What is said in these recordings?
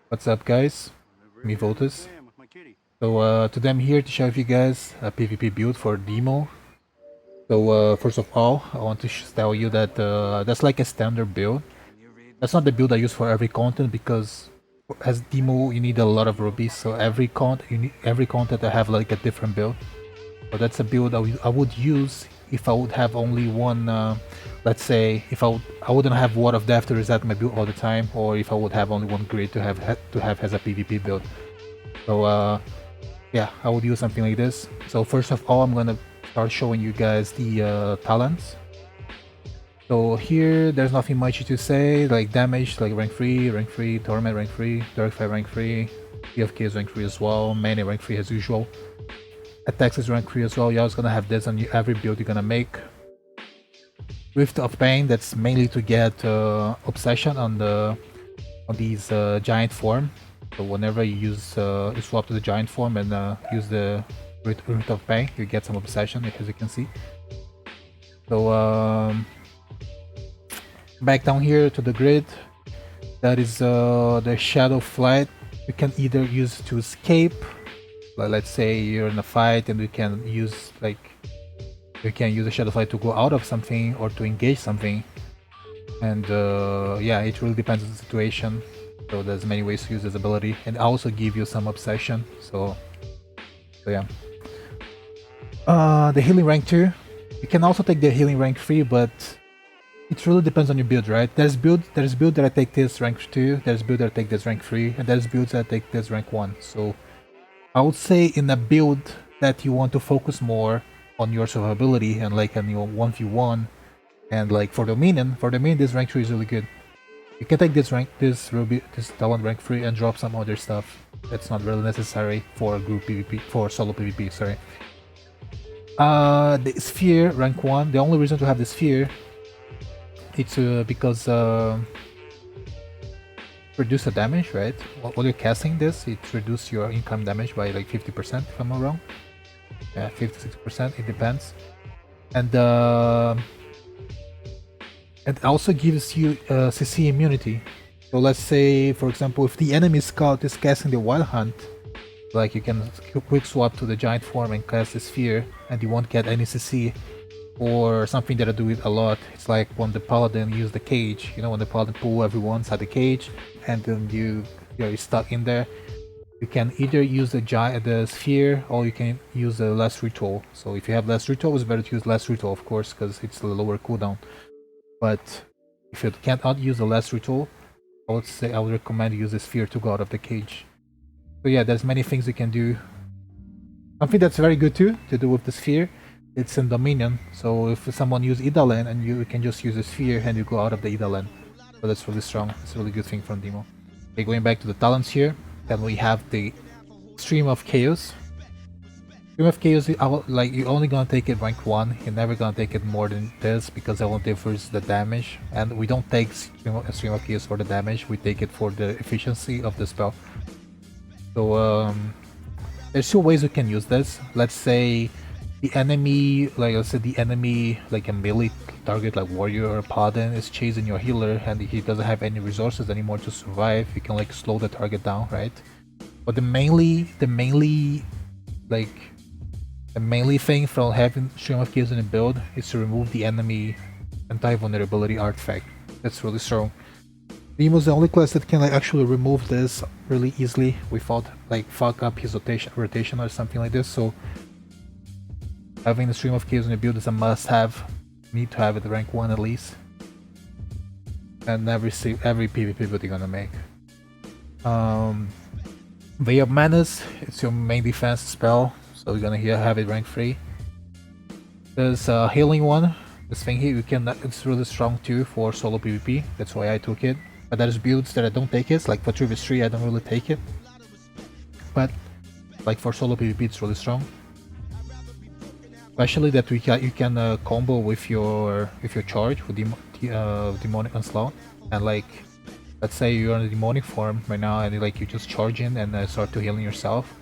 What's up, guys? Me Woltiz. So today I'm here to show you guys a PvP build for Demo. So first of all, I want to tell you that that's like a standard build. That's not the build I use for every content because as Demo you need a lot of rubies. So every content I have like a different build. So that's a build I would use if I would have only one. Let's say if I wouldn't have Ward of Death to reset my build all the time, or if I would have only one grid to have as a PvP build. So yeah, I would use something like this. So first of all, I'm gonna start showing you guys the talents. So here, there's nothing much to say, like damage, like rank 3, torment rank 3, dark fire rank 3, PFK is rank 3 as well, mana rank 3 as usual. Attacks is rank 3 as well. You're always gonna have this on every build you're gonna make. Rift of Pain, that's mainly to get obsession on these giant form. So whenever you use you swap to the giant form and use the Rift of Pain, you get some obsession, as you can see. So back down here to the grid, that is the Shadow Flight. You can either use to escape, like let's say you're in a fight and you can use a Shadow Flight to go out of something or to engage something. And yeah, it really depends on the situation. So there's many ways to use this ability, and also give you some obsession. So yeah. The healing rank 2. You can also take the healing rank 3, but it really depends on your build, right? There's build that I take this rank 2, there's build that I take this rank 3, and there's builds that I take this rank 1. So I would say in a build that you want to focus more on your survivability and like on your 1v1, and like for the minion, this rank 3 is really good. You can take this talent rank 3 and drop some other stuff that's not really necessary for group PvP, for solo PvP, sorry. The sphere rank 1, the only reason to have the sphere, it's because reduce the damage, right? While you're casting this, it reduces your income damage by like 50%, if I'm not wrong. Yeah, 56%, it depends. And it also gives you CC immunity. So let's say, for example, if the enemy scout is casting the Wild Hunt, like you can quick swap to the giant form and cast the sphere, and you won't get any CC. Or something that I do it a lot, it's like when the paladin use the cage, you know, when the paladin pull everyone inside the cage and then you're stuck in there. You can either use the sphere, or you can use the last ritual. So if you have last ritual, it's better to use last ritual, of course, because it's a lower cooldown. But if you cannot use the last ritual, I would recommend you use the sphere to go out of the cage. So yeah, there's many things you can do. Something that's very good too to do with the sphere, it's in Dominion. So if someone use Idalen, and you can just use a sphere and you go out of the Idalen. So that's really strong. It's a really good thing from Demo. Okay, going back to the talents here, then we have the Stream of Chaos. Stream of Chaos, you're only gonna take it rank 1. You're never gonna take it more than this, because that won't differs the damage. And we don't take Stream of Chaos for the damage, we take it for the efficiency of the spell. So there's two ways you can use this. Let's say the enemy, like a melee target like warrior or paladin is chasing your healer and he doesn't have any resources anymore to survive. You can like slow the target down, right? But the mainly thing from having Stream of Chaos in a build is to remove the enemy anti-vulnerability artifact. That's really strong. Demo's the only class that can like actually remove this really easily without like fuck up his rotation or something like this. So having the Stream of Chaos in the build is a must-have. Need to have it rank 1 at least. And every PvP build you're gonna make. Veil of Menace, it's your main defense spell, so you're gonna have it rank 3. There's a healing one. This thing here, it's really strong too for solo PvP. That's why I took it. But there's builds that I don't take it, like for 3v3 I don't really take it. But like for solo PvP it's really strong. Especially that you can combo with your charge with demonic onslaught, and like let's say you're on a demonic form right now and you just charge in and start to healing yourself.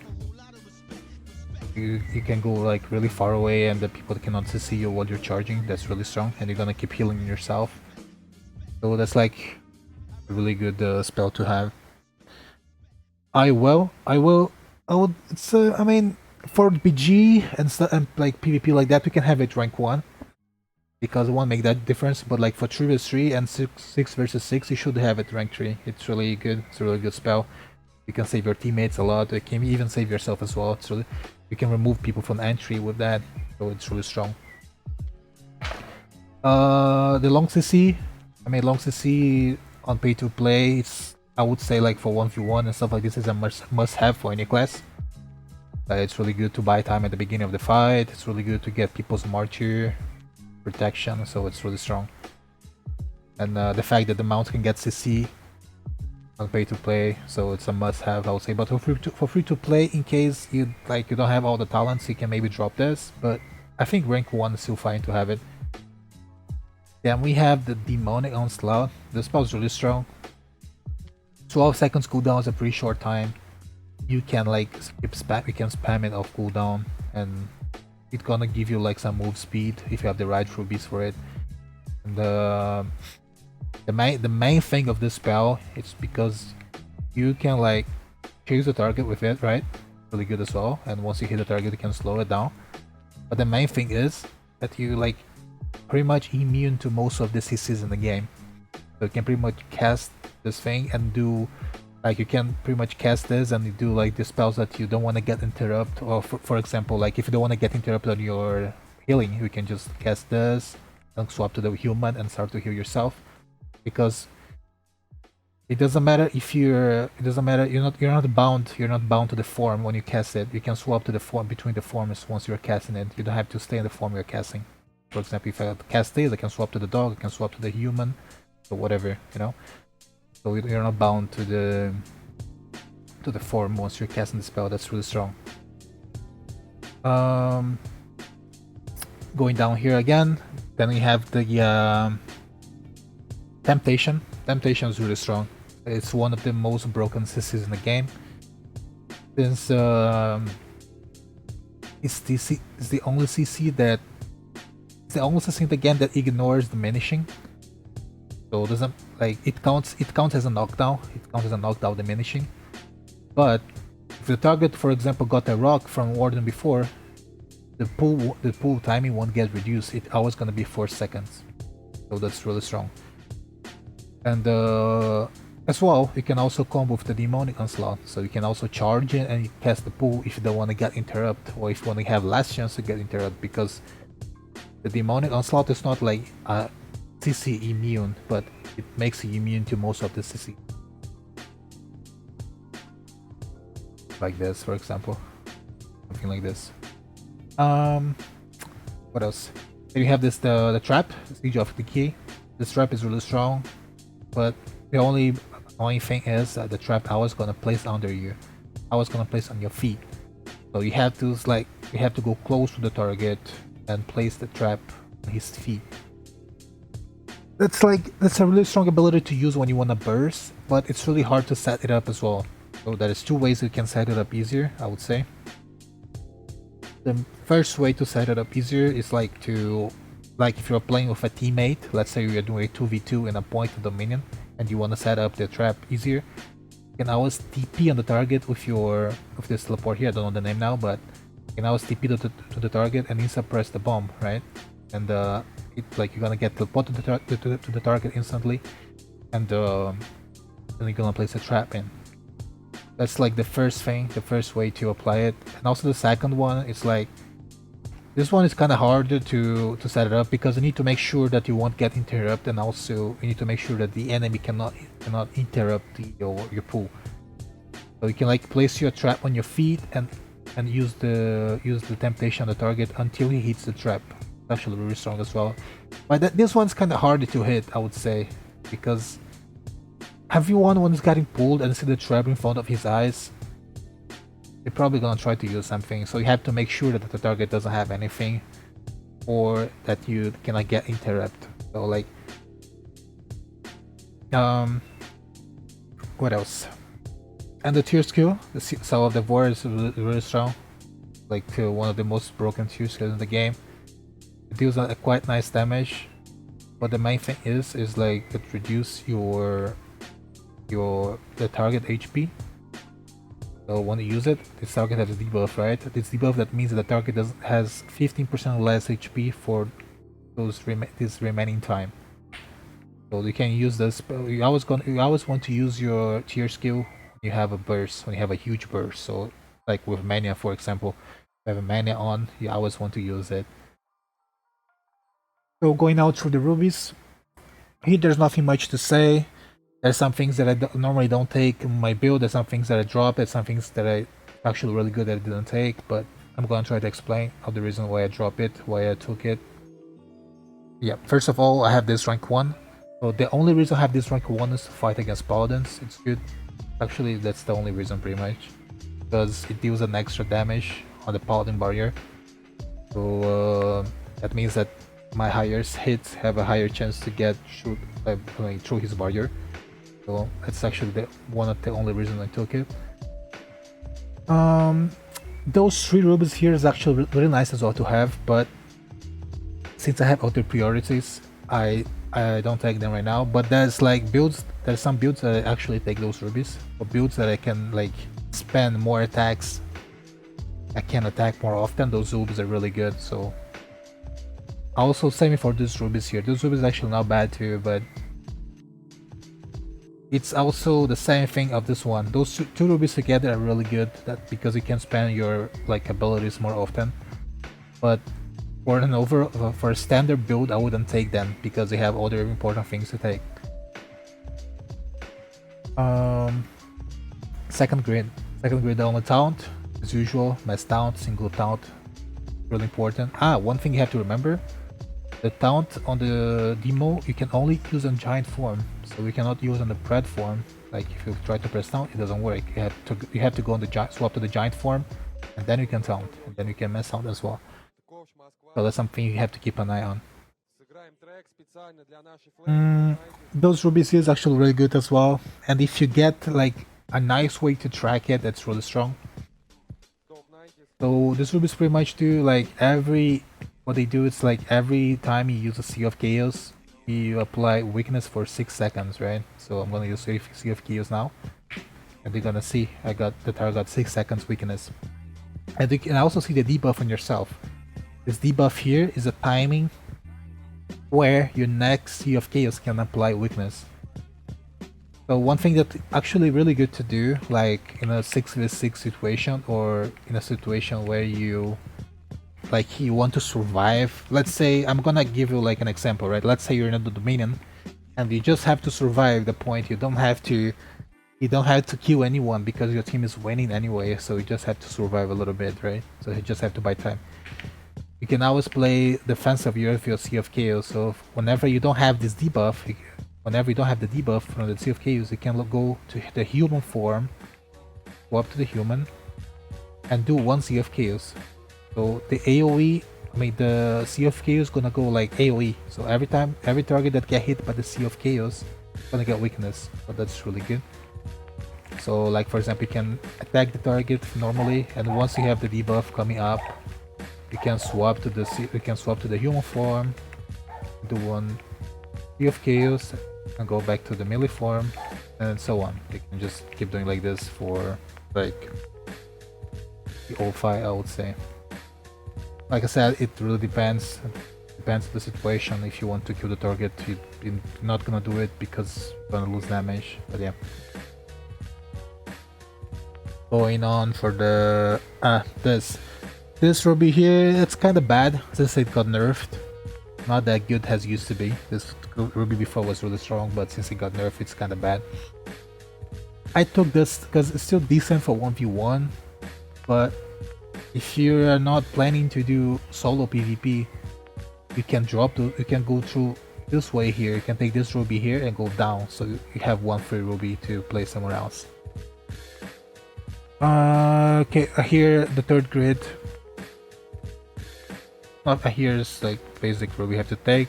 You can go like really far away and the people cannot see you while you're charging. That's really strong, and you're gonna keep healing yourself. So that's like really good spell to have. I would. It's I mean, for BG and stuff and like PvP like that, we can have it rank 1 because it won't make that difference. But like for 3v3 and 6 versus 6, you should have it rank 3. It's really good. It's a really good spell. You can save your teammates a lot. You can even save yourself as well. It's really, you can remove people from entry with that, so it's really strong. The long CC. I mean, long CC on pay to play. It's, I would say, like for 1v1 and stuff like this, is a must have for any class. It's really good to buy time at the beginning of the fight. It's really good to get people's martyr protection, so it's really strong. And the fact that the mount can get CC on pay to play, so it's a must have, I would say. But for free to play, in case you don't have all the talents, you can maybe drop this. But I think rank 1 is still fine to have it. Then we have the Demonic Onslaught. This spell is really strong. 12 seconds cooldown is a pretty short time. You can like you can spam it off cooldown, and it's gonna give you like some move speed if you have the right rubies for it. And the main thing of this spell is because you can like chase the target with it, right? Really good as well. And once you hit the target, you can slow it down. But the main thing is that you like pretty much immune to most of the CCs in the game. So you can pretty much cast this thing and do like, you can pretty much cast this and you do like the spells that you don't want to get interrupted. Or for example, like if you don't want to get interrupted on your healing, you can just cast this and swap to the human and start to heal yourself. Because it doesn't matter if you're not bound to the form when you cast it. You can swap to the form between the forms once you're casting it. You don't have to stay in the form you're casting. For example, if I cast this, I can swap to the dog, I can swap to the human, or whatever, you know. So you're not bound to the form once you're casting the spell. That's really strong. Going down here again, then we have the Temptation. Temptation is really strong. It's one of the most broken CCs in the game. Since it's the only CC that in the game that ignores diminishing. So it doesn't like it counts as a knockdown. It counts as a knockdown diminishing. But if the target, for example, got a rock from Warden before, the pull timing won't get reduced. It's always gonna be 4 seconds. So that's really strong. And as well, you can also combo with the Demonic Onslaught. So you can also charge it and cast the pull if you don't want to get interrupt, or if you want to have last chance to get interrupt, because the Demonic Onslaught is not like CC immune, but it makes you immune to most of the CC. Like this, for example. Something like this. What else? Then you have this the trap, Siege of the Key. This trap is really strong, but the only annoying thing is that the trap I was gonna place under you. I was gonna place on your feet. So you have to go close to the target and place the trap on his feet. That's a really strong ability to use when you want to burst, but it's really hard to set it up as well. So there is 2 ways you can set it up easier, I would say. The first way to set it up easier is like if you're playing with a teammate, let's say you're doing a 2v2 in a point of dominion and you want to set up the trap easier, you can always TP on the target with this teleport here. I don't know the name now, but you can always TP to the target and insta press the bomb, right? And you're gonna get teleported to the target instantly, and then you're gonna place a trap in. That's like the first way to apply it. And also the second one is like, this one is kind of harder to set it up, because you need to make sure that you won't get interrupted, and also you need to make sure that the enemy cannot interrupt your pull. So you can like place your trap on your feet and use the temptation on the target until he hits the trap. Actually really strong as well. But this one's kind of harder to hit, I would say, because everyone, when he's getting pulled and see the trap in front of his eyes, they're probably gonna try to use something. So you have to make sure that the target doesn't have anything, or that you cannot get interrupted. So like, what else? And the tier skill, the Cell of the War, is really strong. Like one of the most broken tier skills in the game. It deals a quite nice damage, but the main thing is like it reduces your the target HP. So when you use it, this target has a debuff, right? This debuff, that means that the target has 15% less HP for this remaining time. So you can use this. You always want to use your tier skill when you have a burst, when you have a huge burst. So like with mania, for example, if you have a mania on, you always want to use it. So going out through the rubies, here there's nothing much to say. There's some things that I normally don't take in my build. There's some things that I drop. There's some things that I actually really good that I didn't take. But I'm gonna try to explain all the reason why I dropped it, why I took it. Yeah, first of all, I have this rank 1. So the only reason I have this rank 1 is to fight against paladins. It's good. Actually, that's the only reason pretty much. Because it deals an extra damage on the paladin barrier. So that means that my highest hits have a higher chance to get through his barrier. So that's actually one of the only reasons I took it. Those 3 rubies here is actually really nice as well to have, but since I have other priorities, I don't take them right now. But there's like builds, there's some builds that I actually take those rubies, or builds that I can like spend more attacks, I can attack more often. Those rubies are really good. So also same for these rubies here. Those rubies are actually not bad too, but it's also the same thing of this one. Those two rubies together are really good, because you can spend your like abilities more often. But for a standard build, I wouldn't take them because they have other important things to take. Second grid on the taunt, as usual. Mass taunt, single taunt, really important. One thing you have to remember: the taunt on the demo you can only use on giant form, so we cannot use on the pred form. Like if you try to press taunt, it doesn't work. You have to go on the swap to the giant form, and then you can taunt, and then you can mass taunt as well. So that's something you have to keep an eye on. Those rubies is actually really good as well, and if you get like a nice way to track it, that's really strong. So this rubies pretty much do like what they do is like every time you use a Sea of Chaos, you apply weakness for 6 seconds, right? So I'm gonna use Sea of Chaos now, and you're gonna see the target got 6 seconds weakness. And you can also see the debuff on yourself. This debuff here is a timing where your next Sea of Chaos can apply weakness. So one thing that's actually really good to do, like in a 6v6 situation, or in a situation where you want to survive. Let's say, I'm gonna give you like an example, right? Let's say you're in a Dominion and you just have to survive the point. You don't have to kill anyone because your team is winning anyway, so you just have to survive a little bit, right? So you just have to buy time. You can always play defensive with your Sea of Chaos. So whenever you don't have this debuff, whenever you don't have the debuff from the Sea of Chaos, you can go to the human form, go up to the human, and do one Sea of Chaos. So the AoE, the Sea of Chaos is gonna go like AoE. So every target that get hit by the Sea of Chaos is gonna get weakness. So that's really good. So like for example, you can attack the target normally, and once you have the debuff coming up, you can swap to the human form, do one Sea of Chaos, and go back to the melee form, and so on. You can just keep doing like this for like the whole fight, I would say. Like I said, it really depends on the situation. If you want to kill the target, you're not gonna do it because you're gonna lose damage. But yeah. Going on for the this ruby here, it's kind of bad since it got nerfed. Not that good as it used to be. This ruby before was really strong, but since it got nerfed, it's kind of bad. I took this because it's still decent for 1v1, but if you are not planning to do solo PvP, you can go through this way here. You can take this ruby here and go down, so you have one free ruby to play somewhere else. Okay, here the third grid. Here's like basic ruby you have to take.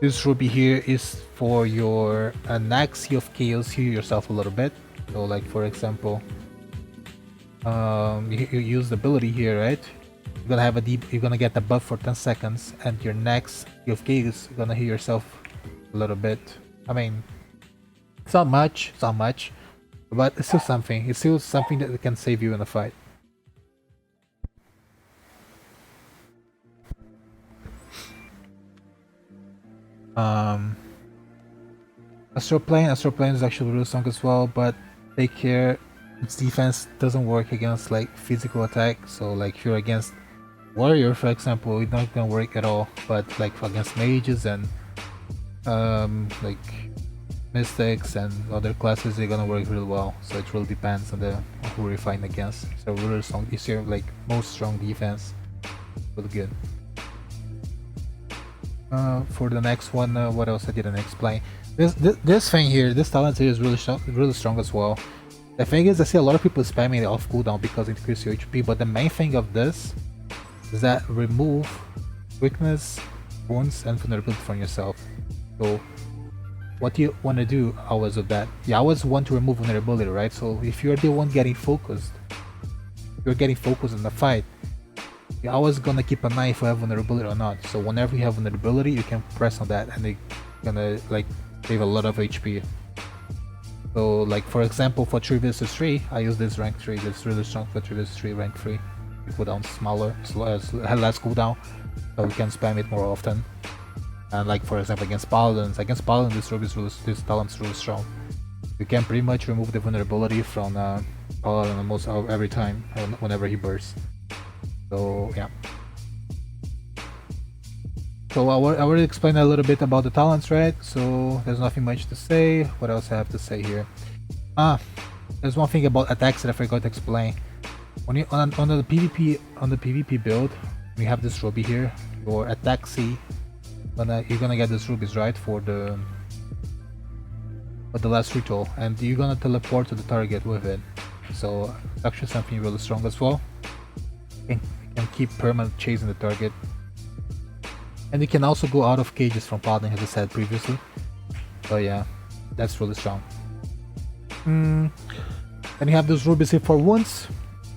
This ruby here is for your next Sea of Chaos. Heal yourself a little bit. So like for example, you use the ability here, right? You're gonna get a buff for 10 seconds, and your next Sea of Chaos, you're gonna heal yourself a little bit. It's not much, but it's still something. It's still something that can save you in a fight. Astral Plane is actually really strong as well, but take care, its defense doesn't work against like physical attack. So like if you're against warrior, for example, it's not gonna work at all. But like against mages and like mystics and other classes, they're gonna work really well. So it really depends on who you're fighting against. So really strong, it's your like most strong defense, really good. For the next one, what else I didn't explain? This thing here, this talent here is really strong as well. The thing is, I see a lot of people spamming it off cooldown because it increases your HP, but the main thing of this is that remove weakness, wounds, and vulnerability from yourself. So what you want to do always with that, you always want to remove vulnerability, right? So if you're the one getting focused, you're getting focused in the fight, you're always gonna keep an eye if you have vulnerability or not. So whenever you have vulnerability, you can press on that and they're gonna like save a lot of HP. So like for example, for 3 vs 3, I use this rank 3. It's really strong for 3 vs 3 rank 3. The cooldown smaller, less cooldown, so we can spam it more often. And like for example against paladins, this talent's really strong. You can pretty much remove the vulnerability from paladin almost every time whenever he bursts. So yeah. So I already explained a little bit about the talents, right? So there's nothing much to say. What else I have to say here? There's one thing about attacks that I forgot to explain. When you on the PvP build, we have this ruby here. Your attack C, you're gonna get this rubies, right, for the last ritual, and you're gonna teleport to the target with it. So it's actually something really strong as well. You can keep permanent chasing the target. And you can also go out of cages from paladin, as I said previously. So yeah, that's really strong. Then you have those rubies here for wounds.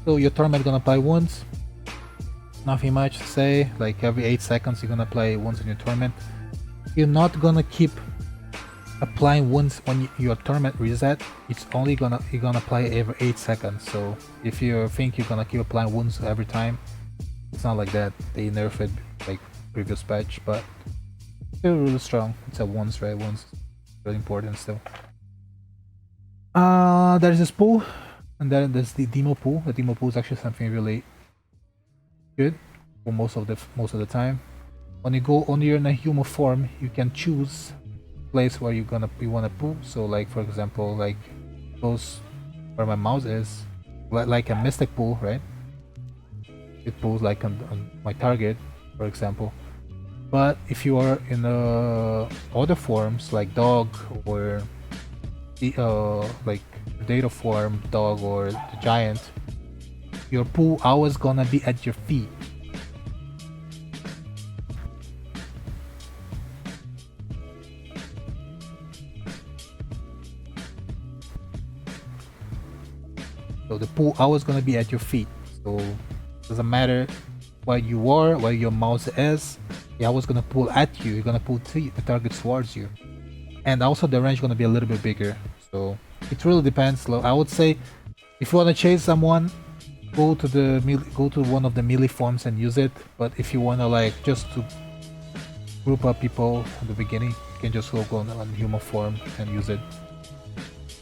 So your torment gonna apply wounds. Nothing much to say. Like every 8 seconds you're gonna apply wounds on your torment. You're not gonna keep applying wounds when your torment reset. It's only you're gonna apply every 8 seconds. So if you think you're gonna keep applying wounds every time, it's not like that. They nerfed it like previous patch, but still really strong. It's a wounds, right? Wounds really important still. There's this pool, and then there's the demo pool. The demo pool is actually something really good for most of the time. When you go on your human form, you can choose place where you wanna pull. So like for example, like those where my mouse is, like a mystic pool, right? It pulls like on my target, for example. But if you are in other forms like dog or like data form dog or the giant, your pool always gonna be at your feet. So the pool always gonna be at your feet. So doesn't matter where you are, where your mouse is, you're always gonna pull at you. You're gonna pull the target towards you, and also the range is gonna be a little bit bigger. So it really depends. I would say if you wanna chase someone, go to one of the melee forms and use it. But if you wanna like just to group up people at the beginning, you can just go on human form and use it.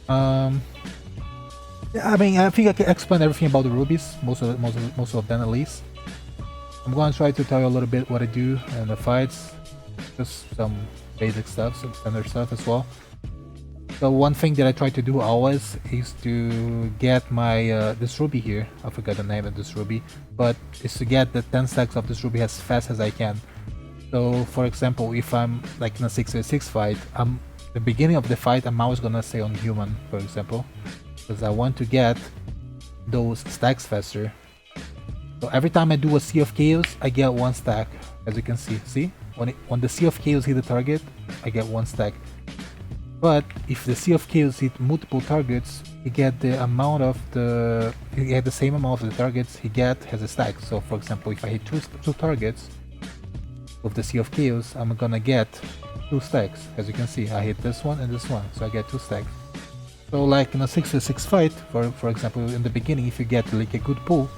I mean, I think I can explain everything about the rubies, most of them at least. I'm gonna try to tell you a little bit what I do in the fights, just some basic stuff, some standard stuff as well. So one thing that I try to do always is to get my this ruby here. I forgot the name of this ruby, but is to get the 10 stacks of this ruby as fast as I can. So for example, if I'm like in a 6v6 fight, the beginning of the fight, I'm always gonna stay on human, for example, because I want to get those stacks faster. So every time I do a Sea of Chaos, I get 1 stack, as you can see. See? When the Sea of Chaos hit the target, I get 1 stack. But if the Sea of Chaos hit multiple targets, he get the same amount of the targets he has a stack. So for example, if I hit two targets with the Sea of Chaos, I'm gonna get 2 stacks. As you can see, I hit this one and this one, so I get 2 stacks. So like in a 6v6 fight, for example, in the beginning, if you get like a good pull,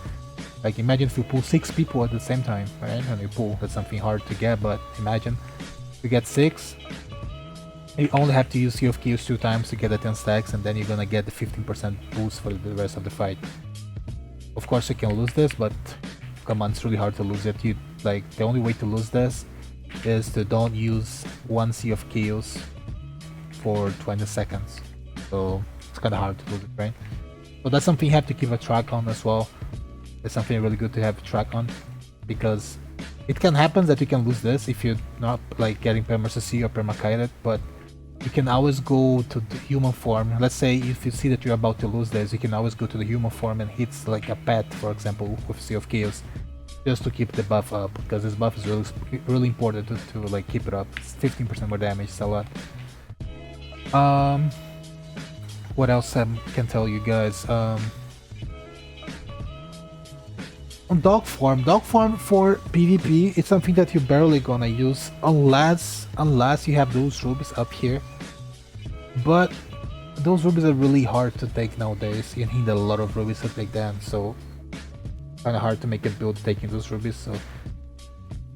like imagine if you pull 6 people at the same time, right? And you pull, that's something hard to get, but imagine you get 6, you only have to use Sea of Chaos 2 times to get the 10 stacks, and then you're gonna get the 15% boost for the rest of the fight. Of course you can lose this, but come on, it's really hard to lose it. You like the only way to lose this is to don't use one Sea of Chaos for 20 seconds. So it's kinda hard to lose it, right? So that's something you have to keep a track on as well. It's something really good to have a track on, because it can happen that you can lose this if you're not like getting perma-CC or perma-kited, but you can always go to the human form. Let's say if you see that you're about to lose this, you can always go to the human form and hit like a pet, for example, with Sea of Chaos, just to keep the buff up, because this buff is really important to like keep it up. It's 15% more damage, it's a lot. What else I can tell you guys? On dog form for PvP, it's something that you're barely gonna use unless you have those rubies up here. But those rubies are really hard to take nowadays. You need a lot of rubies to take them, so kinda hard to make a build taking those rubies. So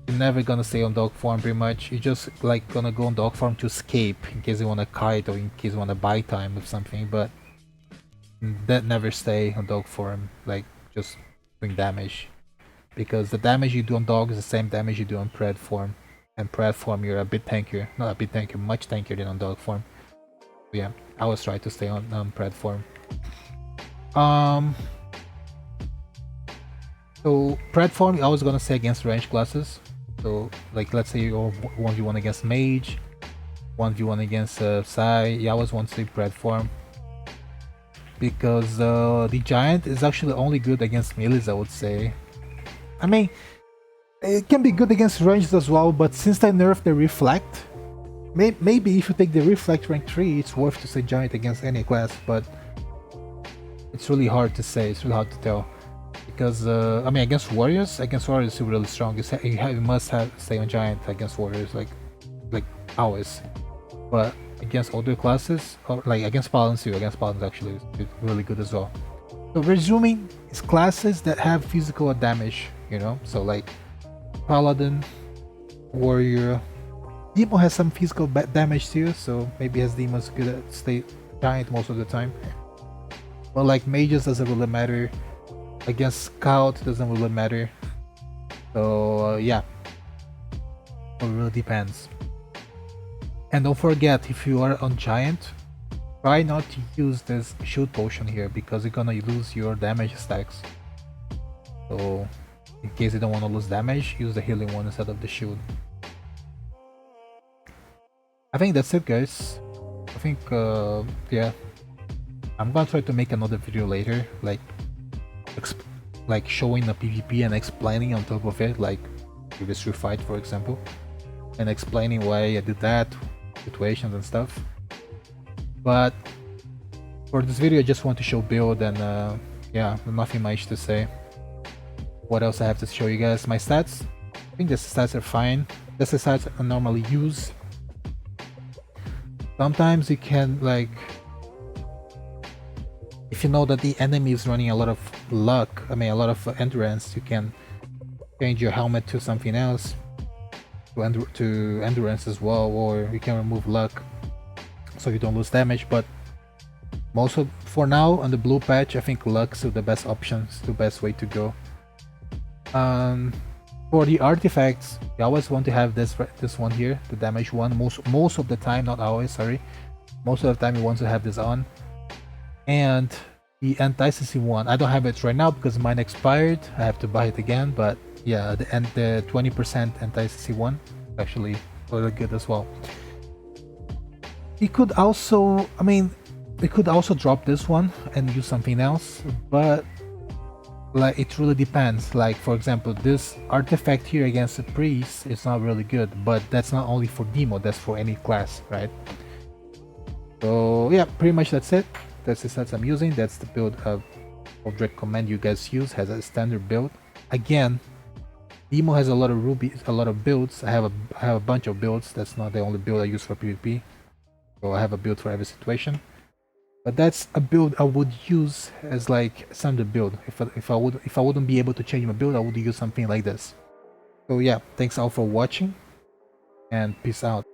you're never gonna stay on dog form pretty much. You're just like gonna go on dog form to escape in case you wanna kite or in case you wanna buy time with something, but that never stay on dog form, like just doing damage, because the damage you do on dog is the same damage you do on pred form, and pred form you're a bit tankier, not a bit tankier, much tankier than on dog form. So yeah, I always try to stay on pred form. So pred form you're always gonna stay against range classes. So like let's say you're 1v1 against mage, 1v1 against Psy, you always want to stay pred form, because the giant is actually only good against melees, I would say. I mean, it can be good against ranged as well, but since they nerfed the reflect, maybe if you take the reflect rank 3, it's worth to say giant against any class, but it's really hard to say, it's really hard to tell. Because, I mean, against warriors you're really strong. You must stay on giant against warriors, like always. But against other classes, or like against paladins too, actually is really good as well. So resuming is classes that have physical damage, you know, so like paladin, warrior, demon has some physical damage too, so maybe as demons good at stay giant most of the time. But like mages doesn't really matter, against scout doesn't really matter. So yeah, it really depends. And don't forget, if you are on giant, try not to use this shield potion here, because you're gonna lose your damage stacks. So in case you don't want to lose damage, use the healing one instead of the shield. I think that's it, guys. I think yeah, I'm gonna try to make another video later, like showing the PvP and explaining on top of it, like previous fight for example, and explaining why I did that, situations and stuff. But for this video I just want to show build, and yeah, nothing much to say. What else I have to show you guys? My stats. I think the stats are fine. That's the stats I normally use. Sometimes you can, like, if you know that the enemy is running a lot of luck, I mean a lot of endurance, you can change your helmet to something else, to endurance as well, or you can remove luck so you don't lose damage. But for now on the blue patch, I think luck's the best option, it's the best way to go. For the artifacts, you always want to have this one here, the damage one, most of the time, not always, sorry, most of the time you want to have this on. And the anti-CC one, I don't have it right now because mine expired, I have to buy it again, but yeah, the 20% anti-CC one actually really good as well. You could also, I mean, we could also drop this one and use something else, but like it really depends. Like for example, this artifact here against the priest is not really good, but that's not only for demo, that's for any class, right? So yeah, pretty much that's it. That's the sets I'm using. That's the build I would recommend you guys use as a standard build. Again, Demo has a lot of rubies, a lot of builds. I have a bunch of builds. That's not the only build I use for PvP. So I have a build for every situation. But that's a build I would use as like standard build. If I wouldn't be able to change my build, I would use something like this. So yeah, thanks all for watching, and peace out.